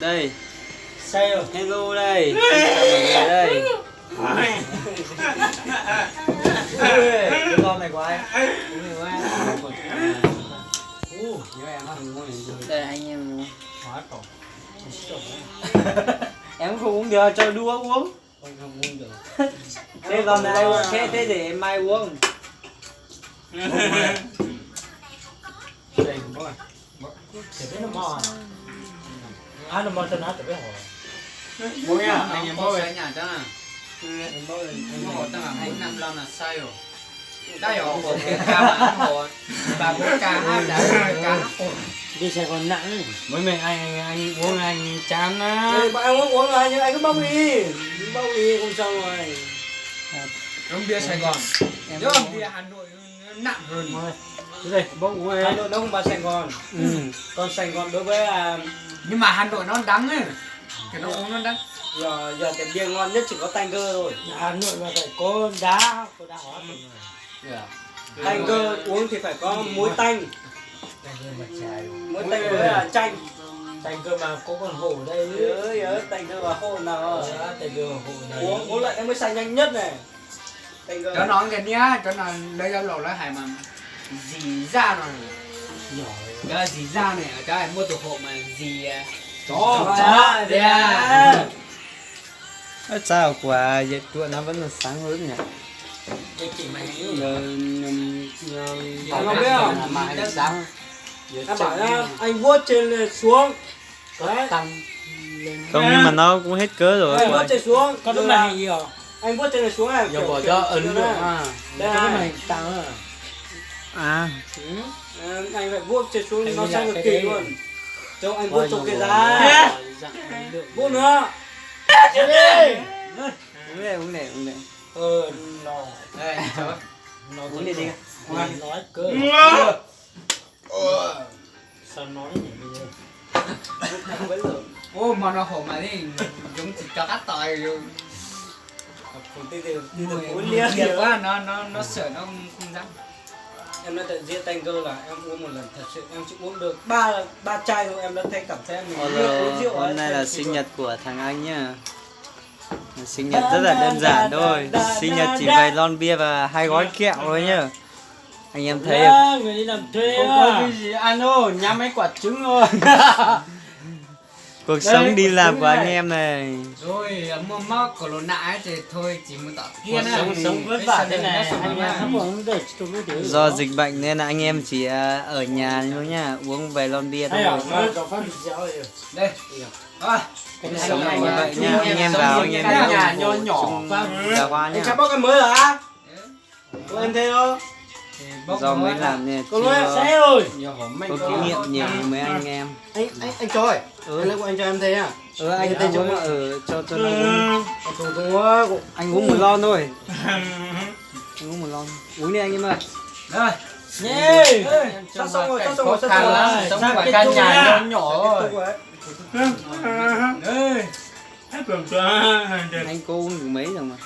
Đây, Sao? hello đây, xin chào mọi người đây. Cái con này của ai? Của người của ai? Nhớ em á. Đây anh em uống. Hóa cổng. Em không uống được, cho đua uống. Không uống được. Thế còn ai uống? Thế để mai uống. Đây cũng có. Thì biết nó mò. Nó mò cho nó tự biết hỏi. Bố nha, anh em bố ở nhà chắc là Em bố lên. họ chắc là 4-5 là sai rồi. Đây họ một cái ca mà ăn họ và một ca hát đã ca Đi xe còn nặng. Mấy mình anh uống anh chán á. Đây bọn em uống rồi nhưng anh cứ bông đi. Bông đi không xong rồi. uống bia Sài Gòn. Nếu bia Hà Nội nặng hơn. Cái gì? Bông uống Hà Nội nó không bằng Sài Gòn. Còn Sài Gòn đối với Nhưng mà Hà Nội nó đắng ấy. Cái nó uống nó đắng. giờ cái bia ngon nhất chỉ có Tiger thôi. Hà Nội mà phải có đá hóa. Tiger uống thì phải có muối tanh. Muối tanh với chanh. Tiger mà có con hổ đây nữa. Tiger và hổ nào. Tiger và hổ này. Uống lại em mới xanh nhanh nhất này. Tiger. Cho nó cái nhá, cho nó lấy ra lẩu lá hải mà dì ra rồi. Nhỏ. Đó dì ra này ở cái mua từ hộ mà dì Chó. Sao quả vậy tụi nó vẫn là sáng hơn nhỉ? cái chị mày Anh không biết không? Mà anh sáng. Em bảo nhá, anh vuốt trên xuống. Đấy. Không nhưng mà nó cũng hết cớ rồi. Anh vuốt trên xuống. Có đúng này gì hả? Anh vuốt trên này xuống này. Giờ bỏ cho ấn độ à. Đây này tăng à. À. Anh phải vuốt trên xuống nó sang cực kỳ luôn. Cho anh vuốt trong cái giá. Vuốt nữa. Uống này. Nó. đây cháu Uống đi đi. Anh nói cơ. Sao nói nhỉ bây giờ? ô mà nó hổ mà đi chúng chỉ cho cắt tỏi rồi Từ uống lia thiệt quá nó sợ nó không dám. Em nói thật riêng Tiger là em uống một lần thật sự em chỉ uống được ba chai thôi em đã thấy cảm thấy mình uống rượu. Hôm nay là sinh nhật của thằng anh nhá. Sinh nhật rất là đơn giản thôi. Sinh nhật chỉ vài lon bia và 2 gói kẹo thôi nhá. Anh em thấy người đi làm thuê không có cái gì ăn đâu, nhắm mấy quả trứng thôi. Cuộc sống đi làm của anh em này. Rồi mua móc corona ấy thì thôi chỉ muốn tạo kia này sống vất vả thế này anh uống được Do dịch bệnh nên là anh em chỉ ở nhà thôi nhá, uống vài lon bia thôi. đây rồi Sống như vậy nhá, anh em vào anh em nhà nho nhỏ ra hoa nhá. anh bóc cái mới hả? Có em thấy không? Do mới làm nên Con nói xe rồi. có kinh nghiệm nhiều mấy anh em. Anh cho ơi. Anh lấy của anh cho em thấy à? Anh uống cho nó uống. Anh uống 1 lon thôi. Anh uống 1 lon. Uống đi anh em ơi. rồi Nhê. Xong rồi. khăn lắm sống ở căn nhà nho nhỏ rồi đây Anh cô uống được mấy rồi mà.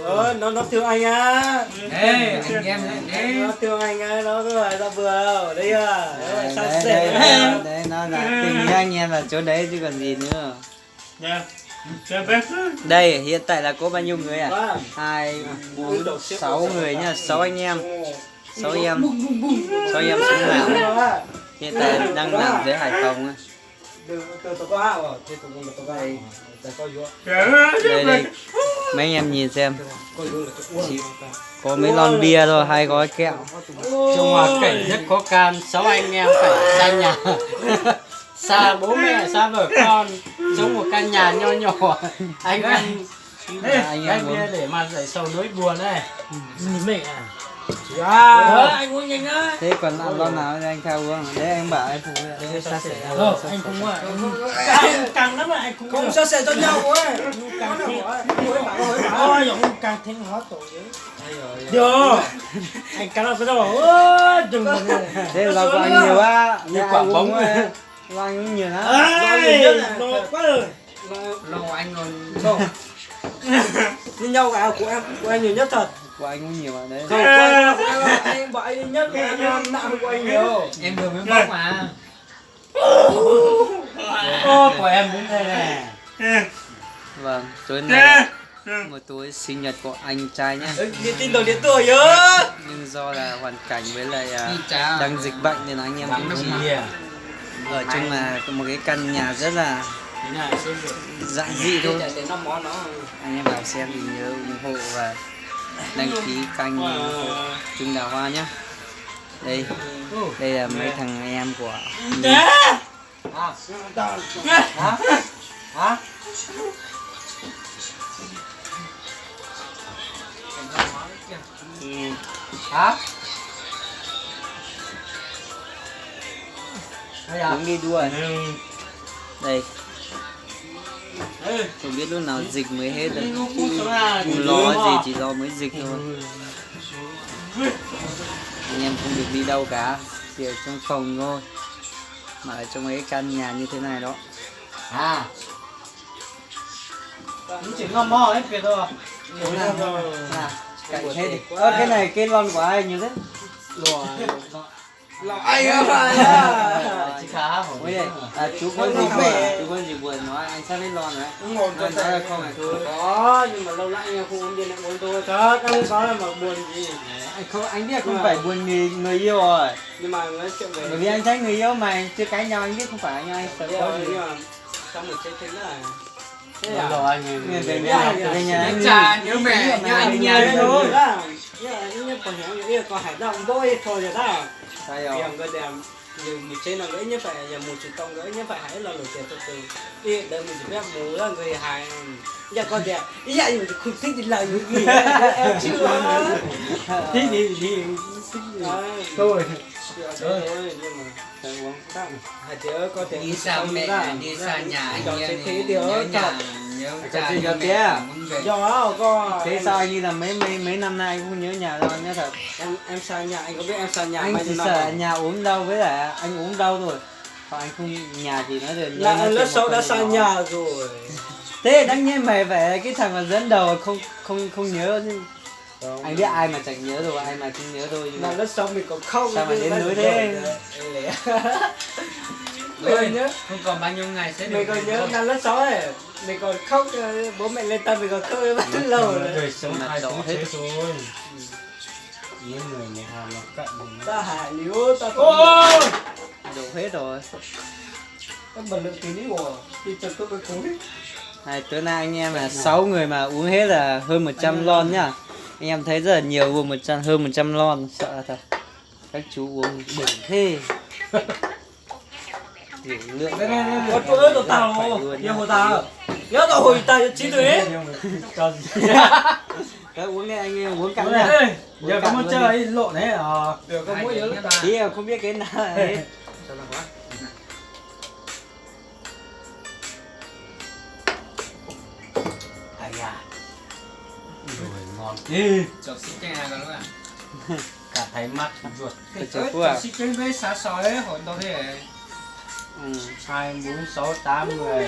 Có nó thương anh á. đây anh em đấy Nó thương anh á, nó cứ phải ra vừa đâu. Đây à. Đấy nó là tình với anh em là chỗ đấy chứ còn gì nữa. Đây hiện tại là có bao nhiêu người à? 2, 4, 6 người nhá, 6 anh em. 6 em sống làm. Hiện tại đang làm dưới Hải Phòng. Đây. Mấy anh em nhìn xem. Chỉ có mấy lon bia thôi, 2 gói kẹo. Trong hoàn cảnh rất khó khăn, 6 anh em phải xa nhà. Xa bố mẹ, xa vợ con, sống một căn nhà nho nhỏ. Anh em bia để mà giải sầu nỗi buồn này. Nhìn mình à? Anh uống nhanh á. Thế còn làm lon nào thì anh theo uống. Đấy anh bảo anh phụ Anh không à. Càng lắm mà anh không sao sẻ cho nhau ấy. Càng thêm ôi giống càng thêm hóa tội chứ. Được. Anh càng là phải đâu. Đừng. Thế là của anh nhiều quá. Như quả bóng này. Lo anh uống nhiều lắm. Lo quá rồi. lo anh còn như nhau cả của anh nhiều nhất thật. Của anh uống nhiều mà đấy. Không, của anh bảo anh nhất, anh nặng của anh nhiều. em vừa mới bóc mà Ô, của em đến đây nè. Vâng, tối nay một tối sinh nhật của anh trai nhá. Điện tin đầu điện tuổi nhớ. Nhưng do là hoàn cảnh với lại Chào. đang dịch bệnh nên là anh em cũng chỉ ở chung là một cái căn nhà rất là giản dị thôi. Anh em vào xem thì nhớ ủng hộ và đăng ký kênh Trung Đào Hoa nhé. Đây là mấy thằng em của mình. Hả? Hả? Uống đi đua. Đây. Không biết lúc nào dịch mới hết rồi. Không lo gì, chỉ lo mới dịch thôi. Anh em không được đi đâu cả, chỉ ở trong phòng thôi. Mà ở trong cái căn nhà như thế này đó. À. Những chuyện ngon mò hết kìa thôi. Cạnh hết đi. Cái này cái lon của ai như thế? Ai ơi. Chị khá Ôi đây, chú có gì buồn nói anh sắp lên lon rồi đấy. Anh nói là không phải có, nhưng mà lâu lắm anh không uống điện lại uống tôi. Thật, anh có là mà buồn gì. Anh biết không phải buồn người yêu rồi. Nhưng mà nói chuyện về. Bởi vì anh thấy người yêu mà chưa cãi nhau anh biết không phải anh sợ có gì. Xong rồi chơi thế là. Thế à? Rồi anh Về nhà anh cha nhớ mẹ nhớ anh nhà thôi. Nhưng còn những cái còn hải động bôi thôi rồi đó. Sai rồi. Cái đẹp nhiều một trên là gãy nhất phải là một chục tông gãy nhất phải hãy là nổi tiền từ từ đi đợi mình chỉ biết mù là người hài giờ con đẹp ý vậy mình không thích thì lời những gì em chưa Thì tôi nhưng mà hãy nhớ có thể đi xa mẹ đi xa nhà anh thế nhớ nhớ nhà nhớ cha nhớ mẹ muốn về. do có Thế sao anh như là mấy năm nay anh không nhớ nhà đâu nhớ thật. em xa nhà anh có biết em xa nhà Anh chỉ sợ nhà ốm đau với lại anh ốm đau rồi. Còn anh không nhà gì nữa rồi. là anh lớp sau đã xa nhà rồi. Thế đáng nhiên mày phải cái thằng mà dẫn đầu không nhớ chứ. Anh biết ai mà chẳng nhớ rồi, ai mà không nhớ thôi. Mà lớp sau mình còn không. Sao mà đến nỗi thế? Mình nhớ không còn bao nhiêu ngày sẽ được. Mình còn nhớ năm lớp 6 ấy, mình còn khóc bố mẹ lên tâm mình còn khóc rất lâu rồi. đời sống ai đó hết rồi. Những người nhà hàng nó cạnh mình. Ta hại liếu ta Ôi! Đủ hết rồi. Em bật lượng tí của đi chật tôi với cuối. Tối nay anh em là 6 người mà uống hết là hơn 100 lon nhá. Anh em thấy rất là nhiều, gồm hơn 100 lon, sợ thật. Các chú uống đỉnh thế. Tiểu lượng. Có chỗ ơi tao tao nhiều hồ tao. Nhớ tao hồi tao chín rồi ấy. Cho gì? Các uống đi anh em uống cạn nha. Giờ có muốn chơi lộ đấy à? Được có mỗi nhớ. Tí là không biết cái nào ấy. Ai da. Rồi ngon. Đi. Chọc xích cái này rồi ạ. Cả thấy mắt ruột. Chọc xích cái với xá sói hỏi đâu thế. 2, 4, 6, 8 người.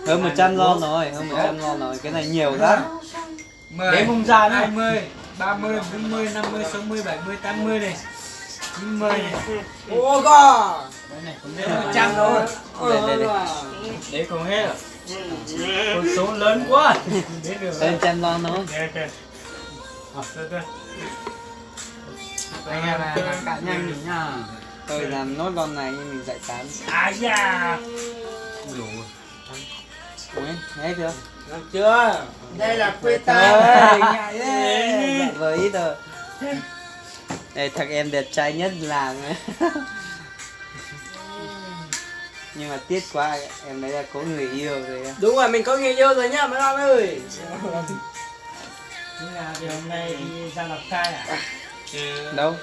Hơn 100 lon rồi, hơn 100 lon rồi. Cái này nhiều lắm. Đếm không ra nữa. 20, 30, 40, 50, 60, 70, 80 này. 90 này. Ô co. Đấy này, cũng đến 100 thôi. Đây. Đấy không hết à? Con số lớn quá. Hơn 100 lon thôi. Anh em là cạn nhanh nhỉ nha. Tôi làm nốt lon này nhưng mình dạy tán. Ai da. Ui, nghe chưa? Làm chưa? Đây là quê ta. Ngại đấy. Dạ với ít rồi. Đây thằng em đẹp trai nhất làng ấy. Nhưng mà tiếc quá, em đấy là có người yêu rồi. Đúng rồi, mình có người yêu rồi nhá mấy bạn ơi. Thế là thì hôm nay đi ra Lào Cai à? Đâu?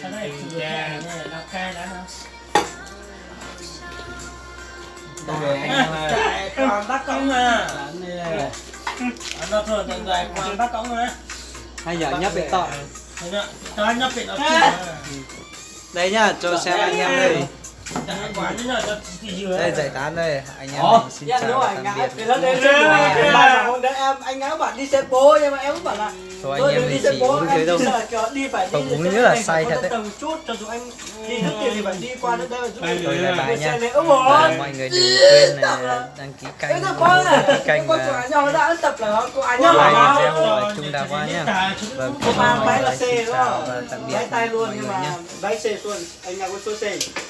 Sao đây? Lào Cai đã không? Còn bác cổng à. Nó thường tận dài còn bác cổng rồi. Hay giờ nhấp bị tọ. Cho nhấp bị nó. Đây nhá, cho xem anh em đây. Đây giải tán đây, anh em Ồ. mình xin Dạ chào đúng và rồi, tạm ngã biệt. cái lần đấy trên bà hôm đấy anh ngã bảo đi xe bố nhưng mà em cũng bảo là Thôi anh thôi em đừng đi mình xe chỉ bố uống em thế thôi. chỉ sợ kiểu đi phải đi Không, uống xe rất là này say phải thật có đấy. tầm chút cho tụi anh đi nước tiền thì phải đi qua nước đây mà chúng Thôi bye bye nha. này Và mọi người đừng quên là đăng ký kênh, cái thằng con này đăng ký kênh con của và anh nhau đã tập là cô anh like nhau video của Trung Đà Hoa nhé. Vâng, có ba máy là xin xe đúng chào không? và tạm biệt Máy tay luôn mọi nhưng người mà nhé. máy xe luôn anh nào có số xe